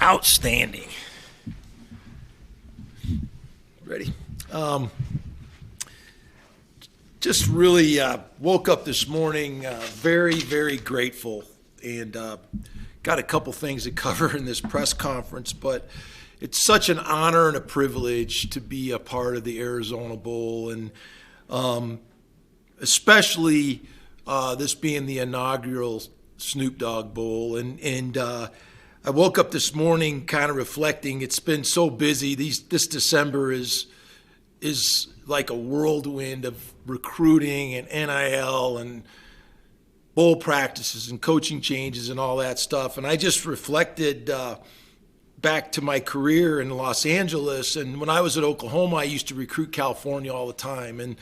Outstanding. Ready? Just really woke up this morning very, very grateful, and got a couple things to cover in this press conference, but it's such an honor and a privilege to be a part of the Arizona Bowl, and especially this being the inaugural Snoop Dogg Bowl. And I woke up this morning kind of reflecting. It's been so busy. This December is like a whirlwind of recruiting and NIL and bowl practices and coaching changes and all that stuff. And I just reflected back to my career in Los Angeles. And when I was at Oklahoma, I used to recruit California all the time. And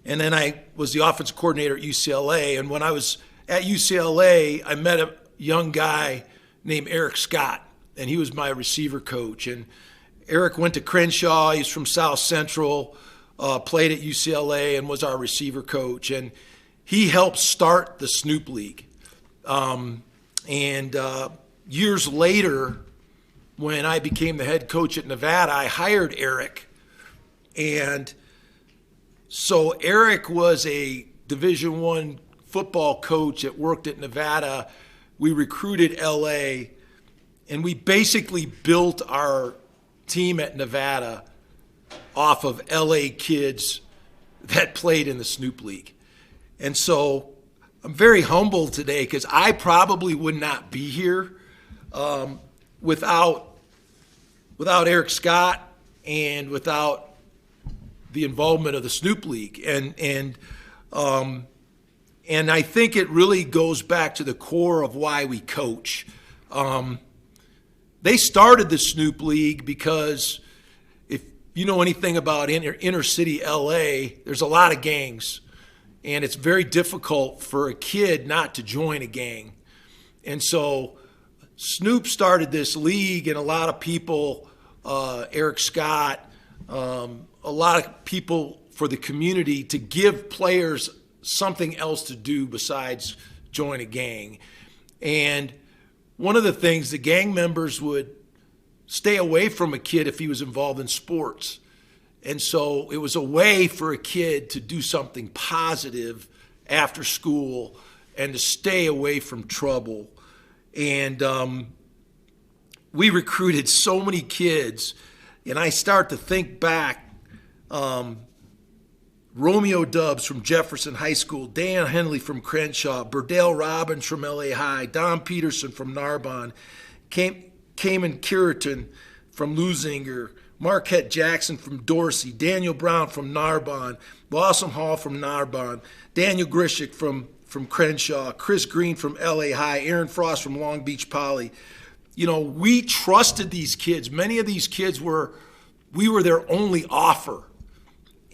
then I was the offensive coordinator at UCLA. And when I was at UCLA, I met a young guy named Eric Scott, and he was my receiver coach. And Eric went to Crenshaw. He's from South Central, played at UCLA, and was our receiver coach. And he helped start the Snoop League. Years later, when I became the head coach at Nevada, I hired Eric. And so Eric was a Division I football coach that worked at Nevada. We recruited LA, and we basically built our team at Nevada off of LA kids that played in the Snoop League. And so I'm very humbled today because I probably would not be here without Eric Scott and without the involvement of the Snoop League. And I think it really goes back to the core of why we coach. They started the Snoop League because if you know anything about inner city LA, there's a lot of gangs, and it's very difficult for a kid not to join a gang. And so Snoop started this league, and a lot of people, Eric Scott, a lot of people for the community to give players something else to do besides join a gang. And one of the things, the gang members would stay away from a kid if he was involved in sports. And so it was a way for a kid to do something positive after school and to stay away from trouble. And we recruited so many kids, and I start to think back, Romeo Dubs from Jefferson High School, Dan Henley from Crenshaw, Burdell Robbins from LA High, Don Peterson from Narbonne, Cayman Curitin from Lusinger, Marquette Jackson from Dorsey, Daniel Brown from Narbonne, Blossom Hall from Narbonne, Daniel Grishik from Crenshaw, Chris Green from LA High, Aaron Frost from Long Beach Poly. You know, we trusted these kids. Many of these kids we were their only offer.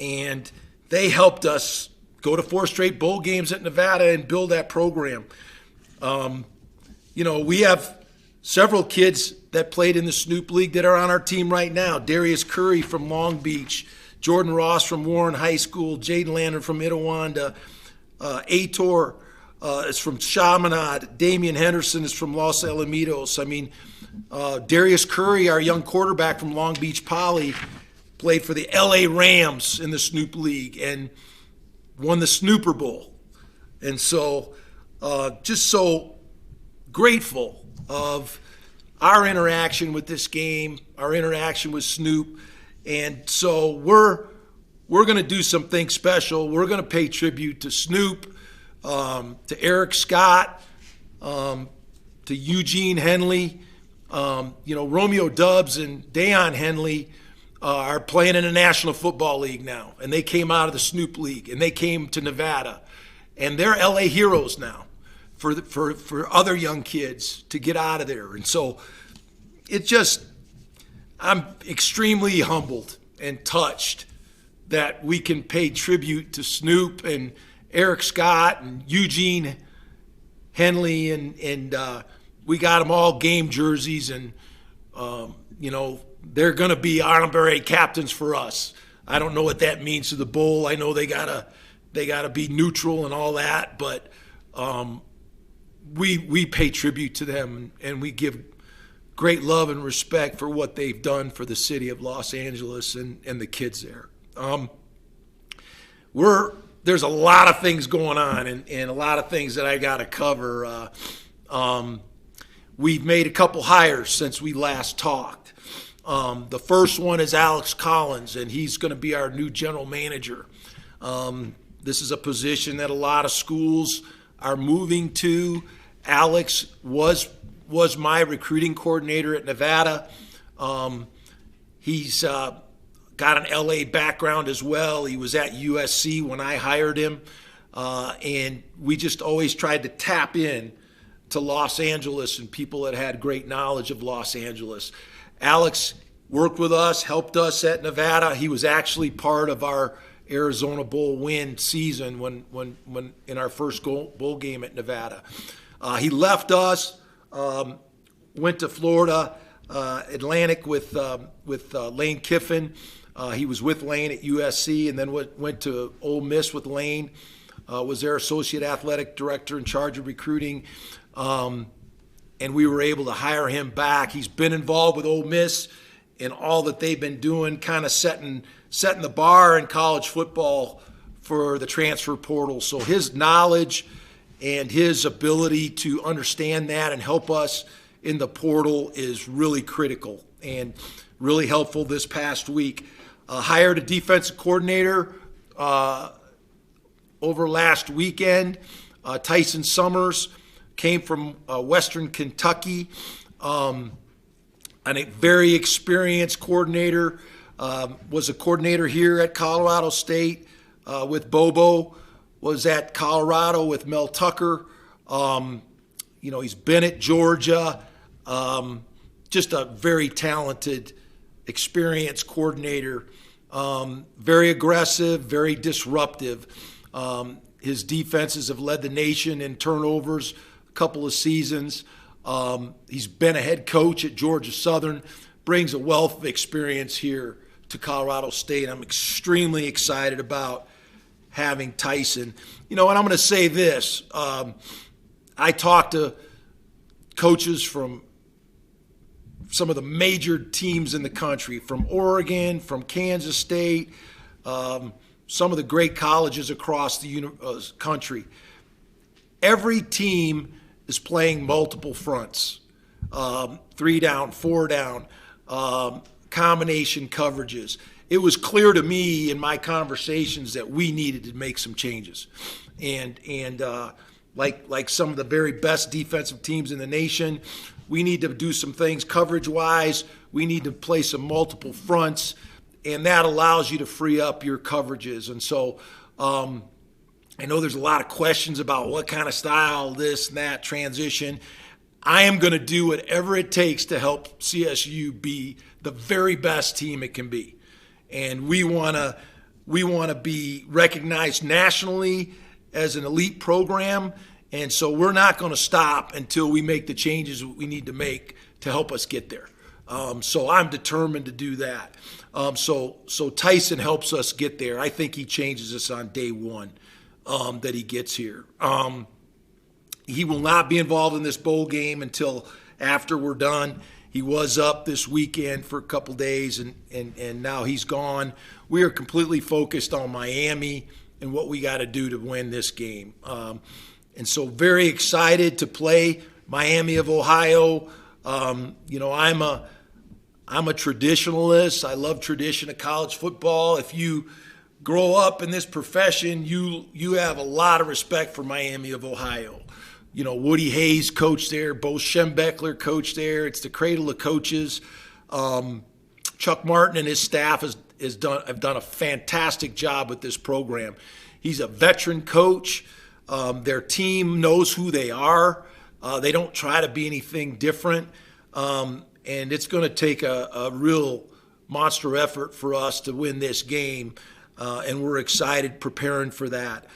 And they helped us go to 4 straight bowl games at Nevada and build that program. We have several kids that played in the Snoop League that are on our team right now. Darius Curry from Long Beach, Jordan Ross from Warren High School, Jaden Lander from Itawanda, Aitor is from Chaminade, Damian Henderson is from Los Alamitos. I mean, Darius Curry, our young quarterback from Long Beach Poly, played for the LA Rams in the Snoop League and won the Snooper Bowl. And so just so grateful of our interaction with this game, our interaction with Snoop. And so we're going to do something special. We're going to pay tribute to Snoop, to Eric Scott, to Eugene Henley. Romeo Dubs and Dayon Henley are playing in the National Football League now, and they came out of the Snoop League, and they came to Nevada, and they're LA heroes now for other young kids to get out of there. And so I'm extremely humbled and touched that we can pay tribute to Snoop and Eric Scott and Eugene Henley, and we got them all game jerseys, and they're going to be honorary captains for us. I don't know what that means to the bowl. I know they gotta be neutral and all that, but we pay tribute to them, and we give great love and respect for what they've done for the city of Los Angeles and the kids there. There's a lot of things going on and a lot of things that I got to cover. We've made a couple hires since we last talked. The first one is Alex Collins, and he's going to be our new general manager. This is a position that a lot of schools are moving to. Alex was my recruiting coordinator at Nevada. He's got an LA background as well. He was at USC when I hired him. And we just always tried to tap in to Los Angeles and people that had great knowledge of Los Angeles. Alex worked with us, helped us at Nevada. He was actually part of our Arizona Bowl win season when in our first bowl game at Nevada. He left us, went to Florida Atlantic with Lane Kiffin. He was with Lane at USC and then went to Ole Miss with Lane, was their associate athletic director in charge of recruiting. And we were able to hire him back. He's been involved with Ole Miss in all that they've been doing, kind of setting the bar in college football for the transfer portal. So his knowledge and his ability to understand that and help us in the portal is really critical and really helpful this past week. Hired a defensive coordinator over last weekend. Tyson Summers came from Western Kentucky, and a very experienced coordinator. Was a coordinator here at Colorado State with Bobo. Was at Colorado with Mel Tucker. He's been at Georgia. Just a very talented, experienced coordinator. Very aggressive, very disruptive. His defenses have led the nation in turnovers a couple of seasons. He's been a head coach at Georgia Southern, brings a wealth of experience here to Colorado State. I'm extremely excited about having Tyson. And I'm going to say this. I talked to coaches from some of the major teams in the country, from Oregon, from Kansas State, some of the great colleges across the country. Every team is playing multiple fronts, 3 down, 4 down, combination coverages. It was clear to me in my conversations that we needed to make some changes. And like some of the very best defensive teams in the nation, we need to do some things coverage-wise. We need to play some multiple fronts, and that allows you to free up your coverages. And so I know there's a lot of questions about what kind of style, this and that, transition. I am going to do whatever it takes to help CSU be the very best team it can be. And we want to be recognized nationally as an elite program, and so we're not going to stop until we make the changes we need to make to help us get there. So I'm determined to do that. So Tyson helps us get there. I think he changes us on day one that he gets here. He will not be involved in this bowl game until after we're done. He was up this weekend for a couple days, and now he's gone. We are completely focused on Miami and what we got to do to win this game. And so very excited to play Miami of Ohio. I'm a traditionalist. I love tradition of college football. If you grow up in this profession, you have a lot of respect for Miami of Ohio. Woody Hayes coached there. Bo Schembechler coached there. It's the cradle of coaches. Chuck Martin and his staff have done a fantastic job with this program. He's a veteran coach. Their team knows who they are. They don't try to be anything different. And it's going to take a real monster effort for us to win this game. And we're excited preparing for that.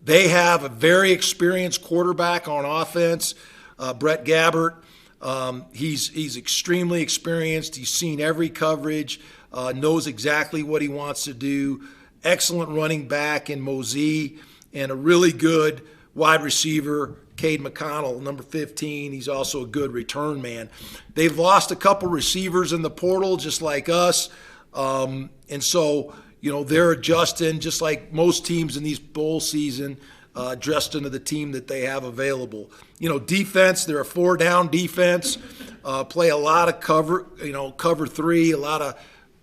They have a very experienced quarterback on offense, Brett Gabbert. He's extremely experienced. He's seen every coverage, knows exactly what he wants to do. Excellent running back in Mosey, and a really good wide receiver, Cade McConnell, number 15. He's also a good return man. They've lost a couple receivers in the portal, just like us. And so, they're adjusting, just like most teams in these bowl season, adjusting to the team that they have available. Defense, they're a 4-down defense, play a lot of cover, cover 3, a lot of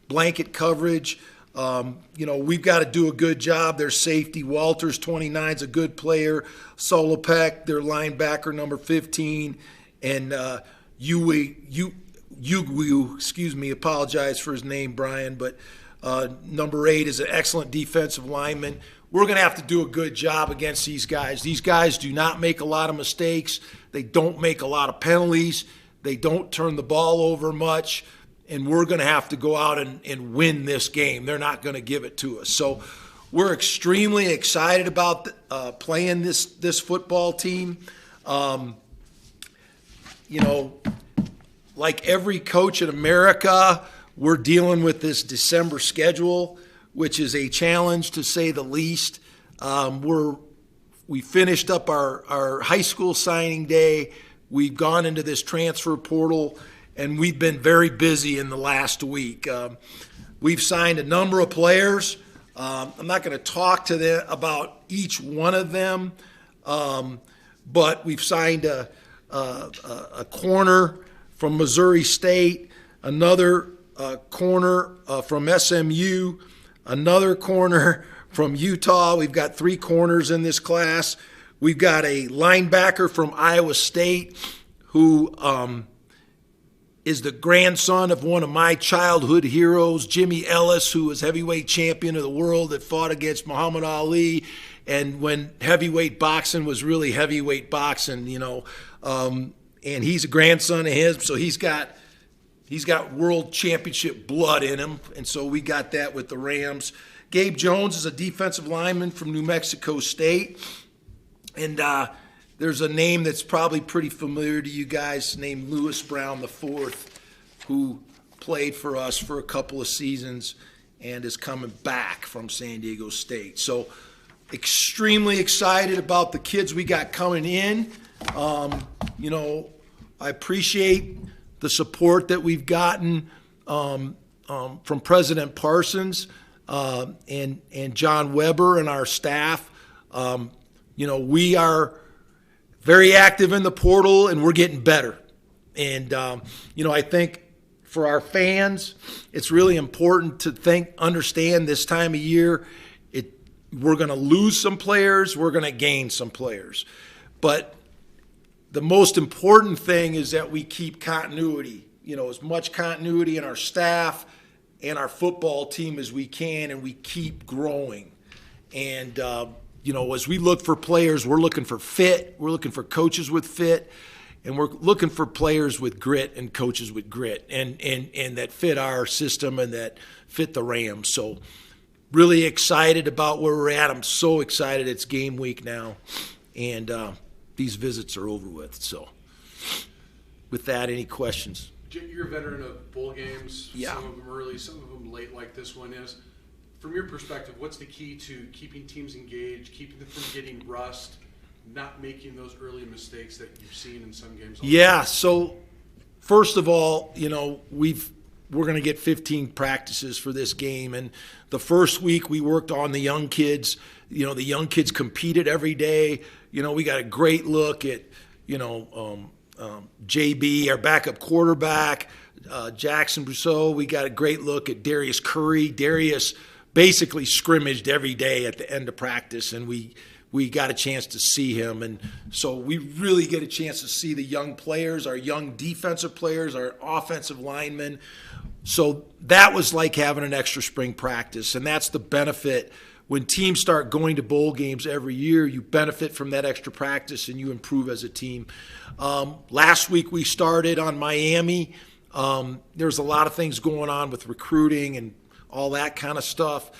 blanket coverage. We've got to do a good job. Their safety, Walters, 29, is a good player. Solopek, their linebacker, number 15, and apologize for his name, Brian, but number 8 is an excellent defensive lineman. We're going to have to do a good job against these guys. These guys do not make a lot of mistakes. They don't make a lot of penalties. They don't turn the ball over much. And we're going to have to go out and win this game. They're not going to give it to us. So we're extremely excited about playing this football team. Like every coach in America, we're dealing with this December schedule, which is a challenge to say the least. We finished up our high school signing day. We've gone into this transfer portal, and we've been very busy in the last week. We've signed a number of players. I'm not going to talk to them about each one of them, but we've signed a corner from Missouri State, another corner from SMU, another corner from Utah. We've got 3 corners in this class. We've got a linebacker from Iowa State who is the grandson of one of my childhood heroes, Jimmy Ellis, who was heavyweight champion of the world that fought against Muhammad Ali, and when heavyweight boxing was really heavyweight boxing, and he's a grandson of his, so he's got world championship blood in him, and so we got that with the Rams. Gabe Jones is a defensive lineman from New Mexico State, and there's a name that's probably pretty familiar to you guys named Lewis Brown IV, who played for us for a couple of seasons and is coming back from San Diego State. So extremely excited about the kids we got coming in. I appreciate the support that we've gotten from President Parsons and John Weber and our staff. We are very active in the portal, and we're getting better. And, I think for our fans, it's really important to understand this time of year, we're going to lose some players, we're going to gain some players. But the most important thing is that we keep continuity, as much continuity in our staff and our football team as we can, and we keep growing. And, as we look for players, we're looking for fit, we're looking for coaches with fit, and we're looking for players with grit and coaches with grit and that fit our system and that fit the Rams. So really excited about where we're at. I'm so excited it's game week now, and these visits are over with. So with that, any questions? You're a veteran of bowl games, Yeah. Some of them early, some of them late like this one is. From your perspective, what's the key to keeping teams engaged, keeping them from getting rust, not making those early mistakes that you've seen in some games? Yeah, so first of all, we're going to get 15 practices for this game. And the first week we worked on the young kids. The young kids competed every day. We got a great look at, JB, our backup quarterback, Jackson Brousseau. We got a great look at Darius Curry. Darius basically scrimmaged every day at the end of practice, and we got a chance to see him. And so we really get a chance to see the young players, our young defensive players, our offensive linemen. So that was like having an extra spring practice, and that's the benefit. When teams start going to bowl games every year, you benefit from that extra practice and you improve as a team. Last week we started on Miami. There's a lot of things going on with recruiting and all that kind of stuff.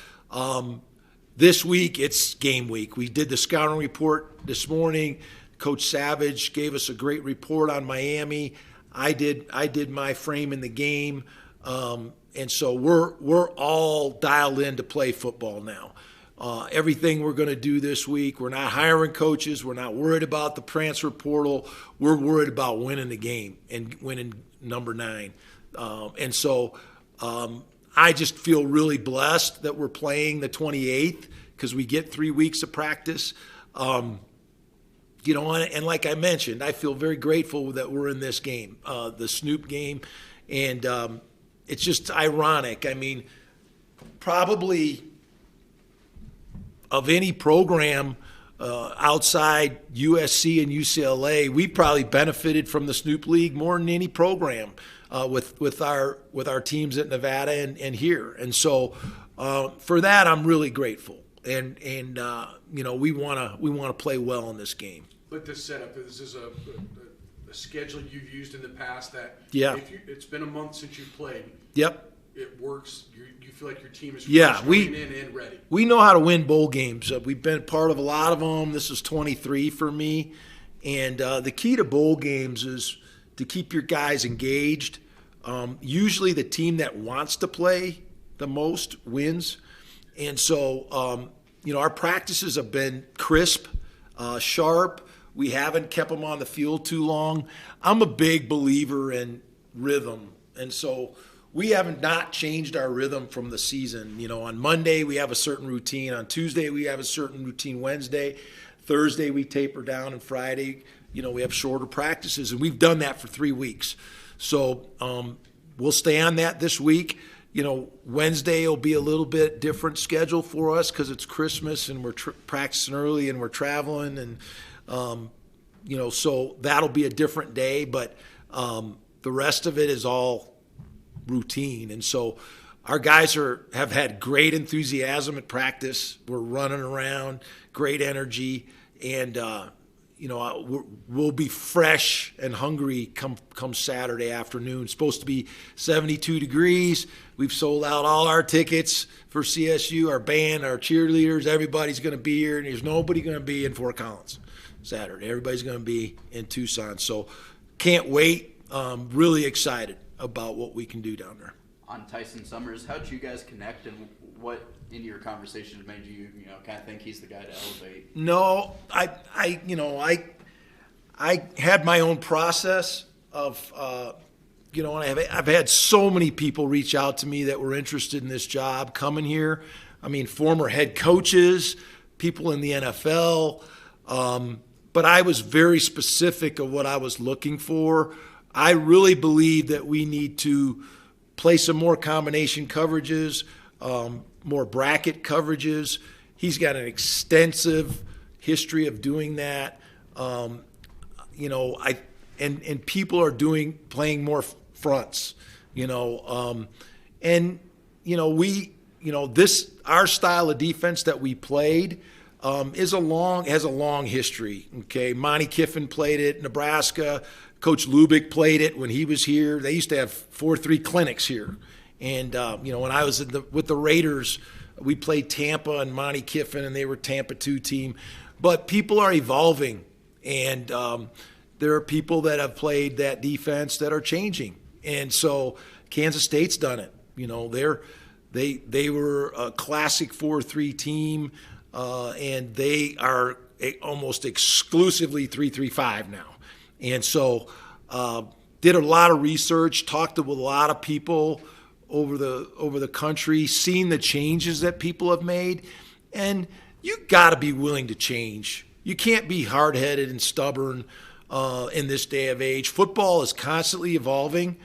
This week, it's game week. We did the scouting report this morning. Coach Savage gave us a great report on Miami. I did my frame in the game. And so we're all dialed in to play football now. everything we're going to do this week. We're not hiring coaches. We're not worried about the transfer portal. We're worried about winning the game and winning number 9. And so I just feel really blessed that we're playing the 28th because we get 3 weeks of practice. And like I mentioned, I feel very grateful that we're in this game, the Snoop game. And it's just ironic. I mean, probably of any program outside USC and UCLA, we probably benefited from the Snoop League more than any program with our teams at Nevada and here. And so for that, I'm really grateful. And we want to play well in this game. But this setup, this is a schedule you've used in the past that it's been a month since you played. Yep. It works. You feel like your team is coming in and ready. We know how to win bowl games. We've been part of a lot of them. This is 23 for me. And the key to bowl games is to keep your guys engaged. Usually the team that wants to play the most wins. And so, our practices have been crisp, sharp. We haven't kept them on the field too long. I'm a big believer in rhythm. And so we haven't not changed our rhythm from the season. On Monday we have a certain routine. On Tuesday we have a certain routine. Wednesday, Thursday we taper down, and Friday, we have shorter practices. And we've done that for 3 weeks. So we'll stay on that this week. Wednesday will be a little bit different schedule for us because it's Christmas and we're practicing early and we're traveling, and so that'll be a different day. But the rest of it is all routine, and so our guys have had great enthusiasm at practice. We're running around, great energy, and we'll be fresh and hungry come Saturday afternoon. It's supposed to be 72 degrees. We've sold out all our tickets for CSU, our band, our cheerleaders. Everybody's going to be here, and there's nobody going to be in Fort Collins Saturday. Everybody's going to be in Tucson. So can't wait. Really excited about what we can do down there. On Tyson Summers, how'd you guys connect, and what in your conversations made you kind of think he's the guy to elevate? No, I had my own process of, and I've had so many people reach out to me that were interested in this job coming here. I mean, former head coaches, people in the NFL, but I was very specific of what I was looking for. I really believe that we need to play some more combination coverages, more bracket coverages. He's got an extensive history of doing that. And people are playing more fronts, our style of defense that we played has a long history. Okay, Monty Kiffin played it, Nebraska. Coach Lubick played it when he was here. They used to have 4-3 clinics here. And, when I was with the Raiders, we played Tampa and Monty Kiffin, and they were Tampa 2 team. But people are evolving, and there are people that have played that defense that are changing. And so Kansas State's done it. They were a classic 4-3 team, and they are almost exclusively 3-3-5 now. And so did a lot of research, talked to a lot of people over the country, seen the changes that people have made, and you got to be willing to change. You can't be hard-headed and stubborn in this day of age. Football is constantly evolving,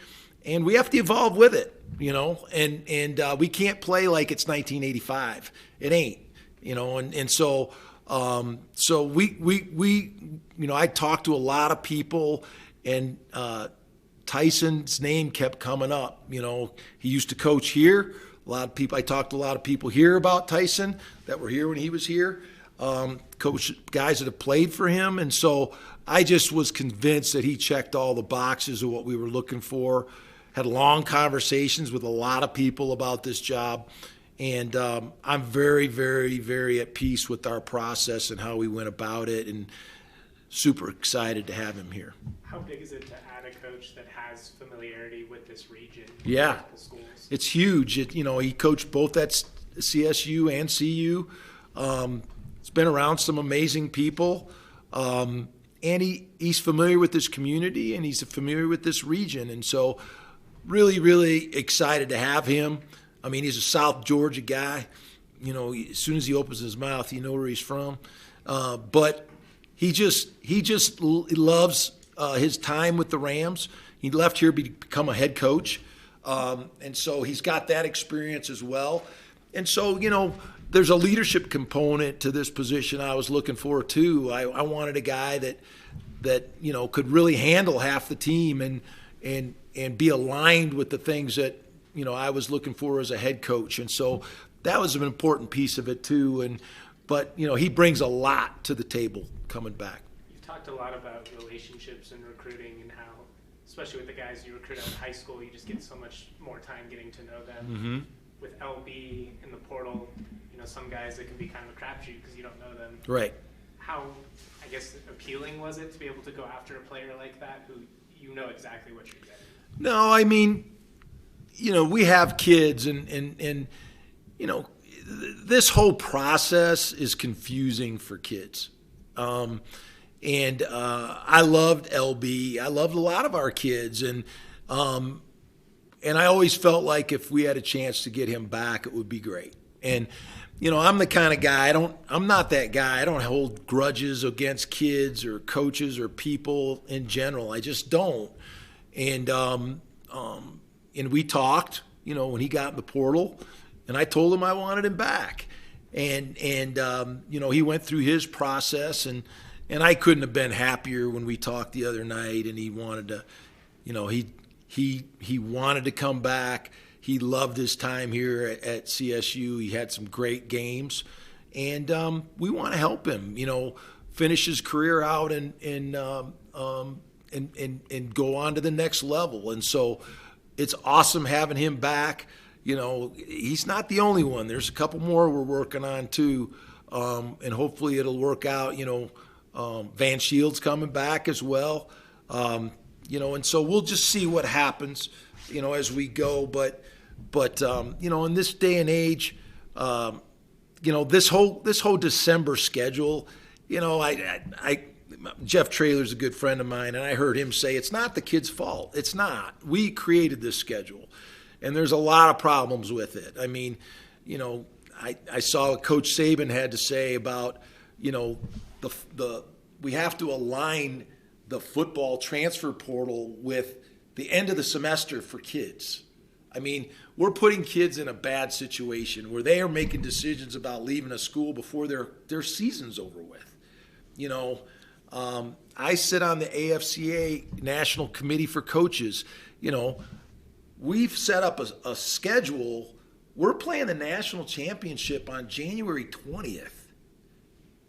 and we have to evolve with it, and we can't play like it's 1985. It ain't, and so I talked to a lot of people, and Tyson's name kept coming up. He used to coach here. I talked to a lot of people here about Tyson that were here when he was here. Coach guys that have played for him, and so I just was convinced that he checked all the boxes of what we were looking for. Had long conversations with a lot of people about this job. And I'm very, very, very at peace with our process and how we went about it, and super excited to have him here. How big is it to add a coach that has familiarity with this region? Yeah, multiple schools? It's huge. He coached both at CSU and CU. He's been around some amazing people. And he's familiar with this community, and he's familiar with this region. And so really, really excited to have him. I mean, he's a South Georgia guy. You know, as soon as he opens his mouth, you know where he's from. But he just loves his time with the Rams. He left here to become a head coach. And so he's got that experience as well. And so, you know, there's a leadership component to this position I was looking for too. I wanted a guy that you know could really handle half the team and be aligned with the things that you know I was looking for as a head coach. And so that was an important piece of it too. But you know he brings a lot to the table coming back. You've talked a lot about relationships and recruiting and how, especially with the guys you recruit out of high school, you just get so much more time getting to know them. Mm-hmm. With LB in the portal, you know, some guys, it can be kind of a crapshoot because you don't know them. Right. How, I guess, appealing was it to be able to go after a player like that who you know exactly what you're getting? No, I mean, you know, we have kids and you know, this whole process is confusing for kids. And I loved LB. I loved a lot of our kids. And I always felt like if we had a chance to get him back, it would be great. And, you know, I'm the kind of guy, I'm not that guy. I don't hold grudges against kids or coaches or people in general. I just don't. And we talked, you know, when he got in the portal, and I told him I wanted him back. And you know, he went through his process, and I couldn't have been happier when we talked the other night, and he wanted to, you know, he wanted to come back. He loved his time here at CSU. He had some great games, and we want to help him, you know, finish his career out and go on to the next level. And so it's awesome having him back. You know, he's not the only one. There's a couple more we're working on too, and hopefully it'll work out. You know, Van Shield's coming back as well. You know, and so we'll just see what happens, you know, as we go. But you know, in this day and age, you know, this whole December schedule, you know, Jeff Traylor's a good friend of mine, and I heard him say it's not the kids' fault. It's not. We created this schedule, and there's a lot of problems with it. I mean, you know, I saw what Coach Saban had to say about, you know, we have to align the football transfer portal with the end of the semester for kids. I mean, we're putting kids in a bad situation where they are making decisions about leaving a school before their season's over with. You know, I sit on the AFCA National Committee for Coaches. You know, we've set up a schedule. We're playing the national championship on January 20th.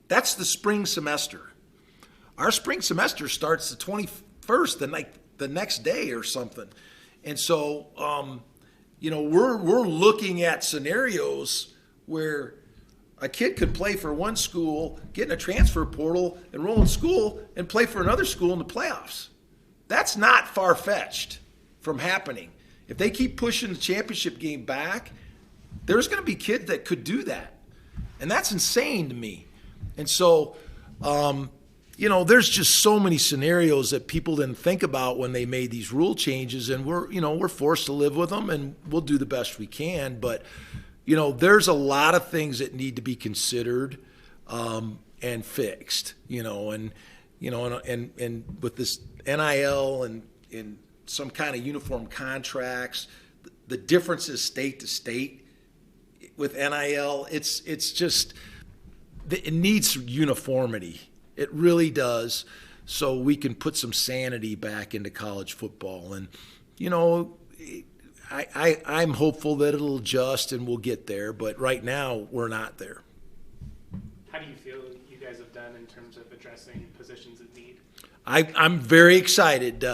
That's the spring semester. Our spring semester starts the 21st, the next day or something. And so, you know, we're looking at scenarios where a kid could play for one school, get in a transfer portal, enroll in school, and play for another school in the playoffs. That's not far-fetched from happening. If they keep pushing the championship game back, there's going to be kids that could do that. And that's insane to me. And so, you know, there's just so many scenarios that people didn't think about when they made these rule changes, and we're forced to live with them, and we'll do the best we can. But, you know, there's a lot of things that need to be considered and fixed, you know, and with this NIL and some kind of uniform contracts, the differences state to state with NIL, it's just it needs uniformity. It really does, so we can put some sanity back into college football. And, you know, I'm hopeful that it'll adjust and we'll get there, but right now we're not there. How do you feel you guys have done in terms of addressing positions of need? I'm very excited.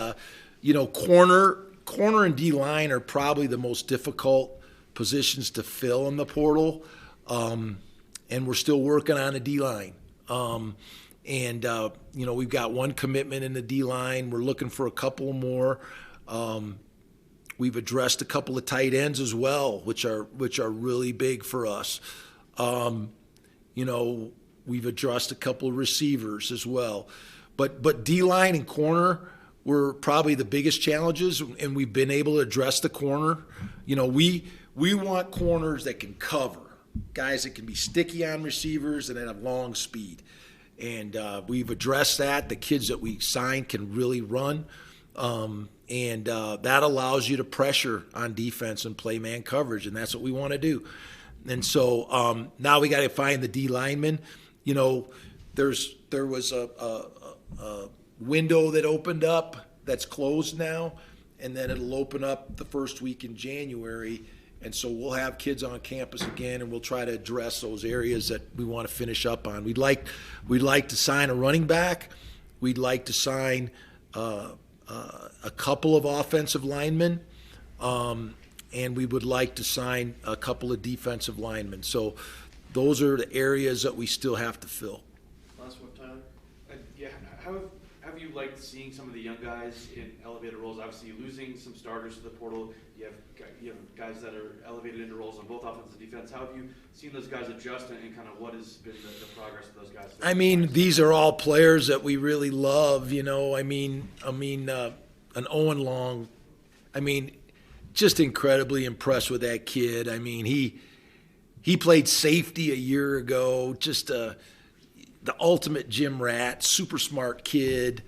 You know, corner and D-line are probably the most difficult positions to fill in the portal, and we're still working on a D-line. And, you know, we've got one commitment in the D-line. We're looking for a couple more. We've addressed a couple of tight ends as well, which are really big for us. We've addressed a couple of receivers as well. But D-line and corner were probably the biggest challenges, and we've been able to address the corner. We want corners that can cover, guys that can be sticky on receivers and that have long speed. And we've addressed that. The kids that we signed can really run. And that allows you to pressure on defense and play man coverage, and that's what we want to do. And so now we got to find the D linemen. There was a window that opened up that's closed now, and then it'll open up the first week in January. And so we'll have kids on campus again, and we'll try to address those areas that we want to finish up on. We'd like to sign a running back. We'd like to sign a couple of offensive linemen, and we would like to sign a couple of defensive linemen. So those are the areas that we still have to fill. Last one, Tyler. Yeah, how have you liked seeing some of the young guys in elevated roles? Obviously, losing some starters to the portal. You have guys that are elevated into roles on both offense and defense. How have you seen those guys adjust, and kind of what has been the progress of those guys? I mean, these are all players that we really love. An Owen Long. Just incredibly impressed with that kid. He played safety a year ago. Just the ultimate gym rat, super smart kid,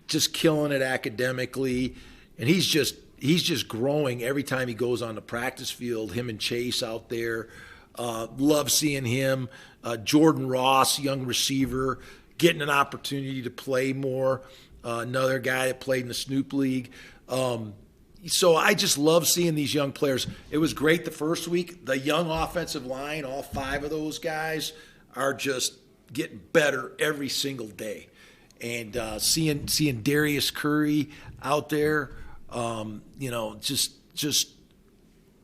just killing it academically, and he's just growing every time he goes on the practice field. Him and Chase out there, love seeing him. Jordan Ross, young receiver, getting an opportunity to play more. Another guy that played in the Snoop League. So I just love seeing these young players. It was great the first week. The young offensive line, all 5 of those guys, are just getting better every single day. And seeing Darius Curry out there, just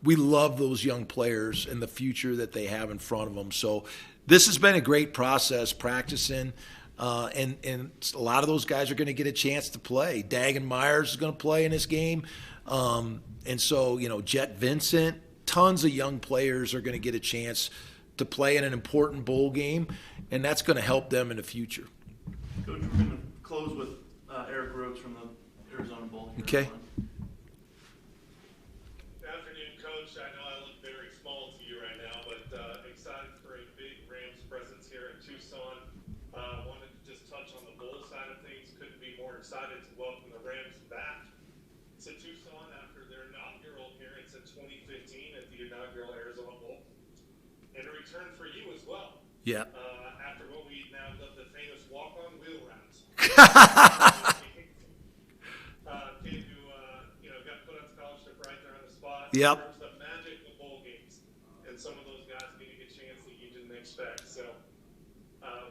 we love those young players and the future that they have in front of them. So this has been a great process practicing. And a lot of those guys are going to get a chance to play. Dagan Myers is going to play in this game. And so, Jet Vincent, tons of young players are going to get a chance to play in an important bowl game, and that's going to help them in the future. Coach, we're going to close with Eric Rhodes from the Arizona Bowl. Okay. Good afternoon, Coach. I know I look very small to you right now, but excited for a big Rams presence here in Tucson. Wanted to just touch on the bowl side of things. Couldn't be more excited to welcome the Rams back to Tucson after their inaugural appearance in 2015 at the inaugural Arizona Bowl. And a return for you as well. Yeah. After what we now love the famous walk-on wheel routes. Kid who got put on scholarship right there on the spot. Yep. The magic of bowl games, and some of those guys getting a chance that you didn't expect. So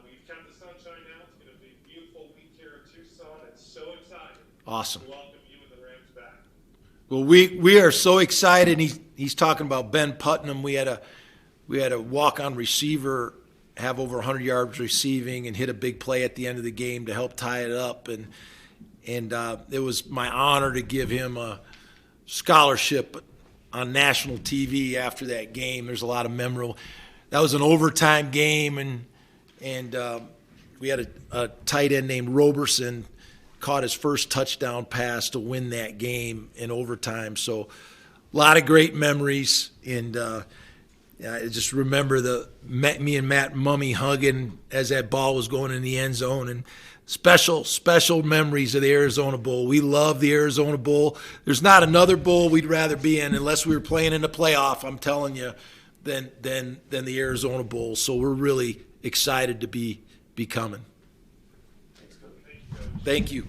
we've kept the sunshine now. It's going to be a beautiful week here in Tucson. It's so exciting. Awesome. To welcome you and the Rams back. Well, we are so excited. He's talking about Ben Putnam. We had a walk-on receiver have over 100 yards receiving and hit a big play at the end of the game to help tie it up. And it was my honor to give him a scholarship on national TV after that game. There's a lot of memorable. That was an overtime game, and we had a tight end named Roberson caught his first touchdown pass to win that game in overtime. So a lot of great memories, and I just remember me and Matt Mummy hugging as that ball was going in the end zone, and special memories of the Arizona Bowl. We love the Arizona Bowl. There's not another bowl we'd rather be in unless we were playing in the playoff, I'm telling you, than the Arizona Bowl. So we're really excited to be coming. Thanks, Coach. Thank you, Coach. Thank you.